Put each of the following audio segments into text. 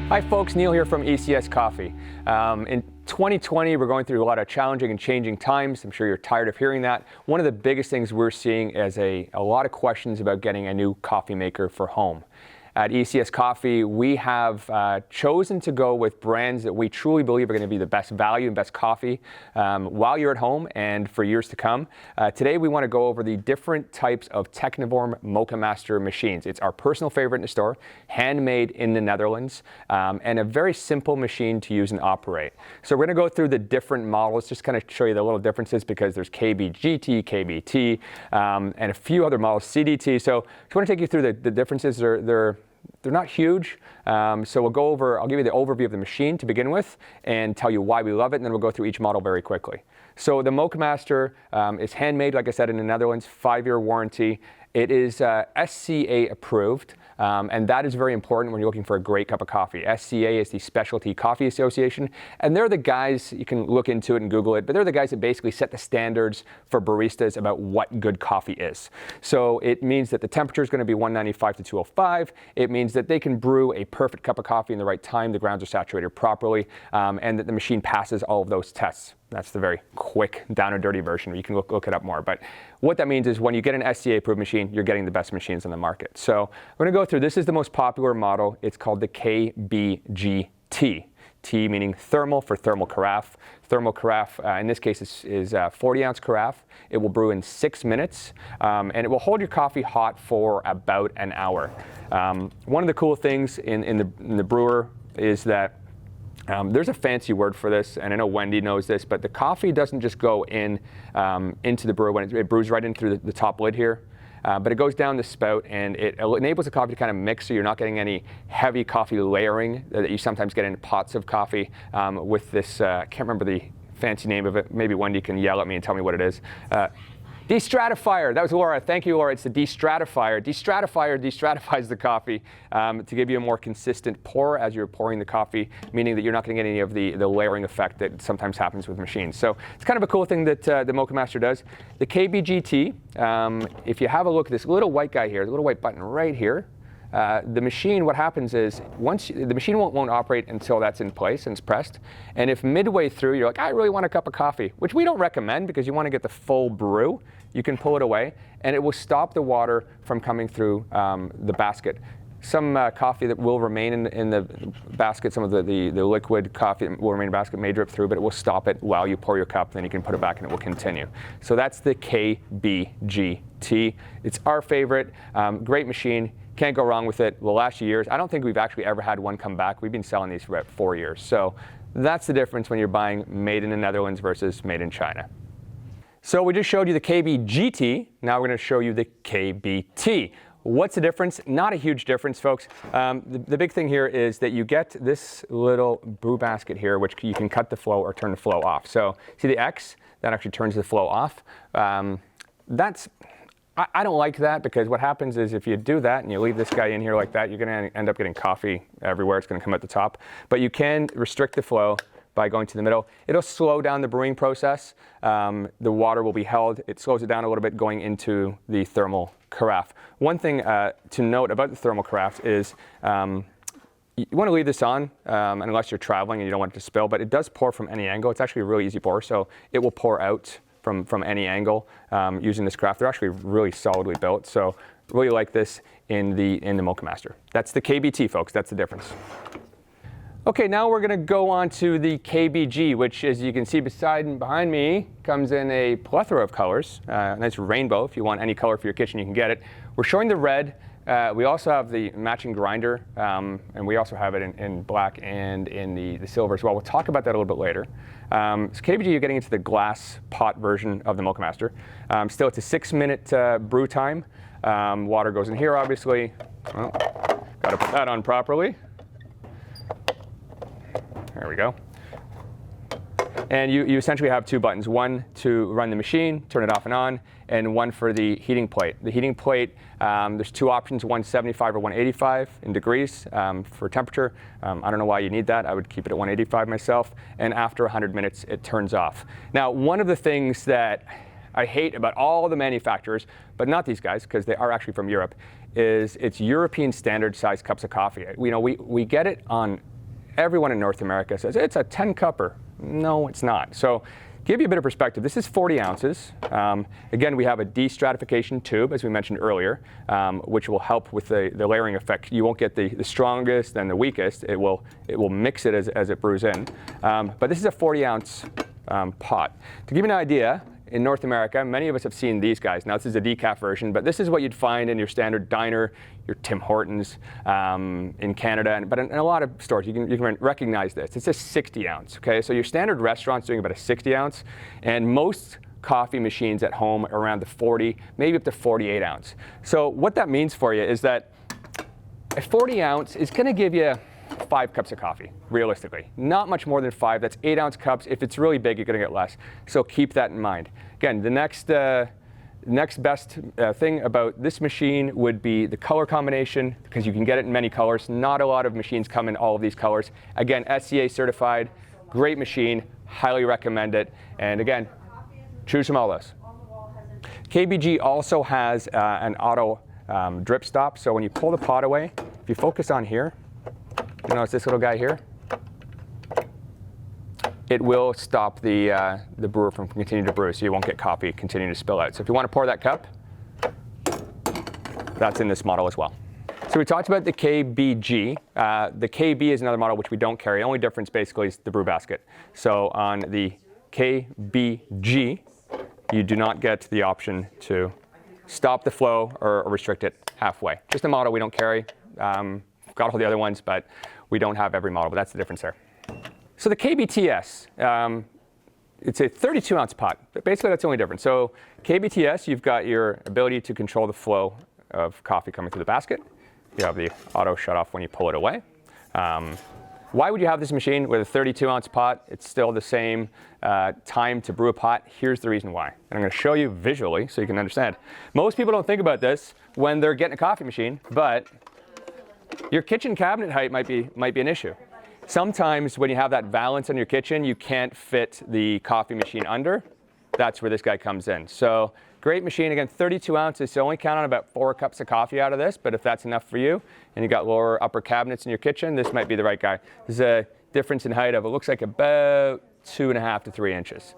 Hi folks, Neil here from ECS Coffee. In 2020, we're going through a lot of challenging and changing times. I'm sure you're tired of hearing that. One of the biggest things we're seeing is a lot of questions about getting a new coffee maker for home. At ECS Coffee, we have chosen to go with brands that we truly believe are going to be the best value and best coffee while you're at home and for years to come. Today, we want to go over the different types of Technivorm Mocha Master machines. It's our personal favorite in the store, handmade in the Netherlands, and a very simple machine to use and operate. So we're going to go through the different models, just kind of show you the little differences because there's KBGT, KBT, and a few other models, CDT. So I just want to take you through the differences. They're not huge, so I'll give you the overview of the machine to begin with and tell you why we love it, and then we'll go through each model very quickly. So the Mocha Master is handmade, like I said, in the Netherlands, 5-year warranty. It is SCA approved, and that is very important when you're looking for a great cup of coffee. SCA is the Specialty Coffee Association, and they're the guys, you can look into it and Google it, but they're the guys that basically set the standards for baristas about what good coffee is. So it means that the temperature is going to be 195 to 205. It means that they can brew a perfect cup of coffee in the right time, the grounds are saturated properly, and that the machine passes all of those tests. That's the very quick, down and dirty version. You can look it up more. But what that means is when you get an SCA-approved machine, you're getting the best machines on the market. So we're going to go through, this is the most popular model. It's called the KBGT. T meaning thermal for thermal carafe. Thermal carafe, in this case, is a 40-ounce carafe. It will brew in 6 minutes, and it will hold your coffee hot for about an hour. One of the cool things in the brewer is that there's a fancy word for this, and I know Wendy knows this, but the coffee doesn't just go into the brewer when it brews right in through the top lid here, but it goes down the spout, and it enables the coffee to kind of mix so you're not getting any heavy coffee layering that you sometimes get in pots of coffee with this, I can't remember the fancy name of it. Maybe Wendy can yell at me and tell me what it is. Destratifier, that was Laura. Thank you, Laura. It's the destratifier. Destratifier destratifies the coffee to give you a more consistent pour as you're pouring the coffee, meaning that you're not going to get any of the layering effect that sometimes happens with machines. So it's kind of a cool thing that the Mocha Master does. The KBGT, if you have a look at this little white guy here, the little white button right here, the machine, what happens is the machine won't operate until that's in place and it's pressed. And if midway through you're like, I really want a cup of coffee, which we don't recommend because you want to get the full brew, you can pull it away and it will stop the water from coming through the basket. Some coffee that will remain in the basket, some of the liquid coffee that will remain in the basket may drip through, but it will stop it while you pour your cup, then you can put it back and it will continue. So that's the KBGT. It's our favorite, great machine. Can't go wrong with it. Will last you years. I don't think we've actually ever had one come back. We've been selling these for about 4 years. So that's the difference when you're buying made in the Netherlands versus made in China. So we just showed you the KBGT. Now we're going to show you the KBT. What's the difference? Not a huge difference, folks. The big thing here is that you get this little brew basket here, which you can cut the flow or turn the flow off. So see the X? That actually turns the flow off. I don't like that because what happens is if you do that and you leave this guy in here like that, you're going to end up getting coffee everywhere. It's going to come at the top. But you can restrict the flow by going to the middle. It'll slow down the brewing process. The water will be held. It slows it down a little bit going into the thermal carafe. One thing to note about the thermal carafe is you want to leave this on unless you're traveling and you don't want it to spill, but it does pour from any angle. It's actually a really easy pour, so it will pour out from any angle using this craft. They're actually really solidly built, so really like this in the Mocha Master. That's the KBT, folks. That's the difference. Okay, now we're going to go on to the KBG, which, as you can see beside and behind me, comes in a plethora of colors. A nice rainbow. If you want any color for your kitchen, you can get it. We're showing the red. We also have the matching grinder, and we also have it in black and in the silver as well. We'll talk about that a little bit later. So KBG, you're getting into the glass pot version of the Mocha Master. Still, it's a 6-minute brew time. Water goes in here, obviously. Well, got to put that on properly. There we go. And you essentially have 2 buttons, one to run the machine, turn it off and on, and one for the heating plate. The heating plate, there's 2 options, 175 or 185 in degrees for temperature. I don't know why you need that. I would keep it at 185 myself. And after 100 minutes, it turns off. Now, one of the things that I hate about all the manufacturers, but not these guys, because they are actually from Europe, is it's European standard size cups of coffee. We get it on everyone in North America says it's a 10 cupper. No, it's not. So give you a bit of perspective, this is 40 ounces. Again, we have a destratification tube, as we mentioned earlier, which will help with the layering effect. You won't get the strongest and the weakest. It will mix it as it brews in. But this is a 40-ounce pot. To give you an idea, in North America, many of us have seen these guys. Now, this is a decaf version, but this is what you'd find in your standard diner, your Tim Hortons in Canada, but in a lot of stores, you can recognize this. It's a 60 ounce, okay? So your standard restaurant's doing about a 60 ounce, and most coffee machines at home are around the 40, maybe up to 48 ounce. So what that means for you is that a 40 ounce is gonna give you 5 cups of coffee, realistically. Not much more than 5. That's 8-ounce cups. If it's really big, you're going to get less. So keep that in mind. Again, the next best thing about this machine would be the color combination, because you can get it in many colors. Not a lot of machines come in all of these colors. Again, SCA certified, great machine, highly recommend it. And again, choose from all those. KBG also has an auto drip stop. So when you pull the pot away, if you focus on here, you notice this little guy here? It will stop the brewer from continuing to brew, so you won't get coffee continuing to spill out. So if you want to pour that cup, that's in this model as well. So we talked about the KBG. The KB is another model which we don't carry. The only difference basically is the brew basket. So on the KBG, you do not get the option to stop the flow or restrict it halfway. Just a model we don't carry. Got all the other ones, but we don't have every model, but that's the difference there. So the KBTS, it's a 32-ounce pot, but basically that's the only difference. So KBTS, you've got your ability to control the flow of coffee coming through the basket. You have the auto shut off when you pull it away. Why would you have this machine with a 32-ounce pot? It's still the same time to brew a pot. Here's the reason why. And I'm going to show you visually so you can understand. Most people don't think about this when they're getting a coffee machine, but your kitchen cabinet height might be an issue. Sometimes when you have that valance in your kitchen, you can't fit the coffee machine under. That's where this guy comes in. So great machine, again, 32 ounces, so only count on about 4 cups of coffee out of this, but if that's enough for you, and you got lower upper cabinets in your kitchen, this might be the right guy. There's a difference in height of, it looks like about 2.5 to 3 inches.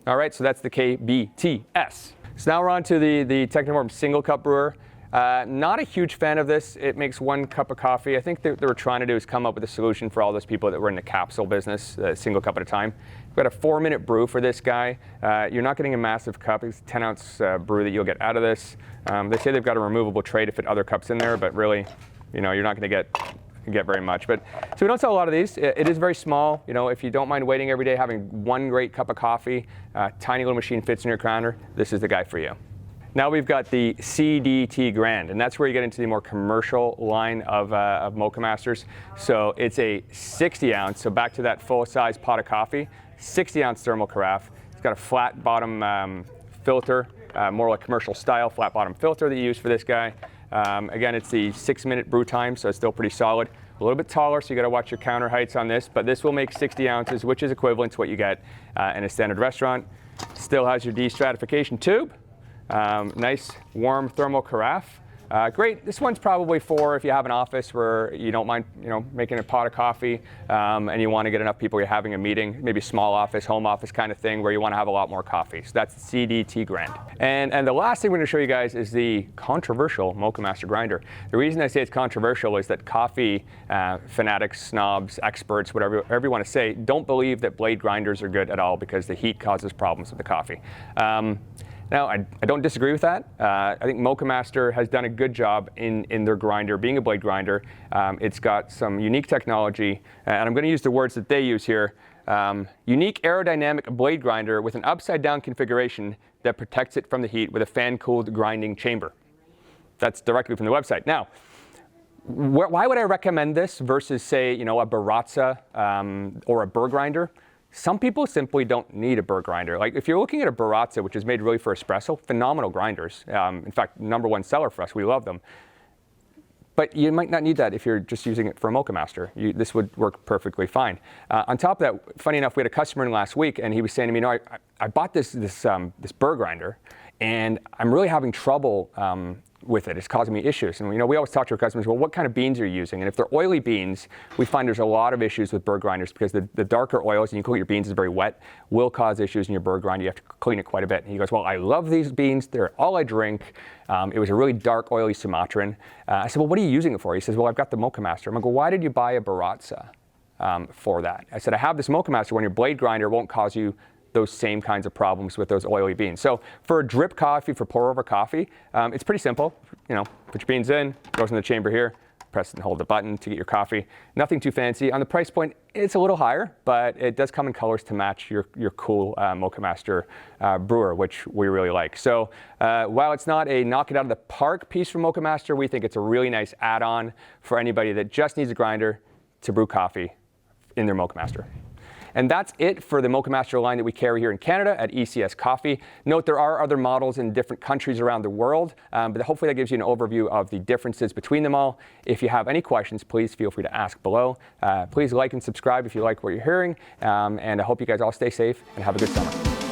All right, so that's the KBTS. So now we're on to the Technivorm single cup brewer. Not a huge fan of this. It makes 1 cup of coffee. I think what they were trying to do is come up with a solution for all those people that were in the capsule business, single cup at a time. We've got a 4-minute brew for this guy. You're not getting a massive cup. It's a 10-ounce brew that you'll get out of this. They say they've got a removable tray to fit other cups in there, but really, you're not going to get very much. But so we don't sell a lot of these. It is very small. If you don't mind waiting every day, having 1 great cup of coffee, tiny little machine fits in your counter, this is the guy for you. Now we've got the CDT Grand, and that's where you get into the more commercial line of Mocha Masters. So it's a 60 ounce, so back to that full-size pot of coffee, 60-ounce thermal carafe. It's got a flat bottom filter, more like commercial style flat bottom filter that you use for this guy. Again, it's the 6-minute brew time, so it's still pretty solid. A little bit taller, so you got to watch your counter heights on this, but this will make 60 ounces, which is equivalent to what you get in a standard restaurant. Still has your destratification tube. Nice warm thermal carafe. Great. This one's probably for if you have an office where you don't mind, making a pot of coffee, and you want to get enough people. You're having a meeting, maybe small office, home office kind of thing, where you want to have a lot more coffee. So that's the CDT Grand. And the last thing we're going to show you guys is the controversial Mocha Master grinder. The reason I say it's controversial is that coffee fanatics, snobs, experts, whatever you want to say, don't believe that blade grinders are good at all because the heat causes problems with the coffee. Now, I don't disagree with that. I think Mocha Master has done a good job in their grinder, being a blade grinder. It's got some unique technology, and I'm going to use the words that they use here. Unique aerodynamic blade grinder with an upside-down configuration that protects it from the heat with a fan-cooled grinding chamber. That's directly from the website. Now, why would I recommend this versus, say, a Baratza or a burr grinder? Some people simply don't need a burr grinder. Like if you're looking at a Baratza, which is made really for espresso, phenomenal grinders. In fact, #1 seller for us. We love them. But you might not need that if you're just using it for a Mocha Master. This would work perfectly fine. On top of that, funny enough, we had a customer in last week, and he was saying to me, I bought this burr grinder, and I'm really having trouble with it. It's causing me issues. And we always talk to our customers, well, what kind of beans are you using? And if they're oily beans, we find there's a lot of issues with bird grinders because the darker oils, and you cook your beans is very wet, will cause issues in your bird grinder. You have to clean it quite a bit. And he goes, well, I love these beans. They're all I drink. It was a really dark, oily Sumatran. I said, well, what are you using it for? He says, well, I've got the Mocha Master. I'm like, well, why did you buy a Baratza for that? I said, I have this Mocha Master when your blade grinder won't cause you those same kinds of problems with those oily beans. So for a drip coffee, for pour over coffee, it's pretty simple. Put your beans in, goes in the chamber here, press and hold the button to get your coffee. Nothing too fancy. On the price point, it's a little higher, but it does come in colors to match your cool Mocha Master brewer, which we really like. So while it's not a knock it out of the park piece from Mocha Master, we think it's a really nice add-on for anybody that just needs a grinder to brew coffee in their Mocha Master. And that's it for the Mocha Master line that we carry here in Canada at ECS Coffee. Note there are other models in different countries around the world, but hopefully that gives you an overview of the differences between them all. If you have any questions, please feel free to ask below. Please like and subscribe if you like what you're hearing, and I hope you guys all stay safe and have a good summer.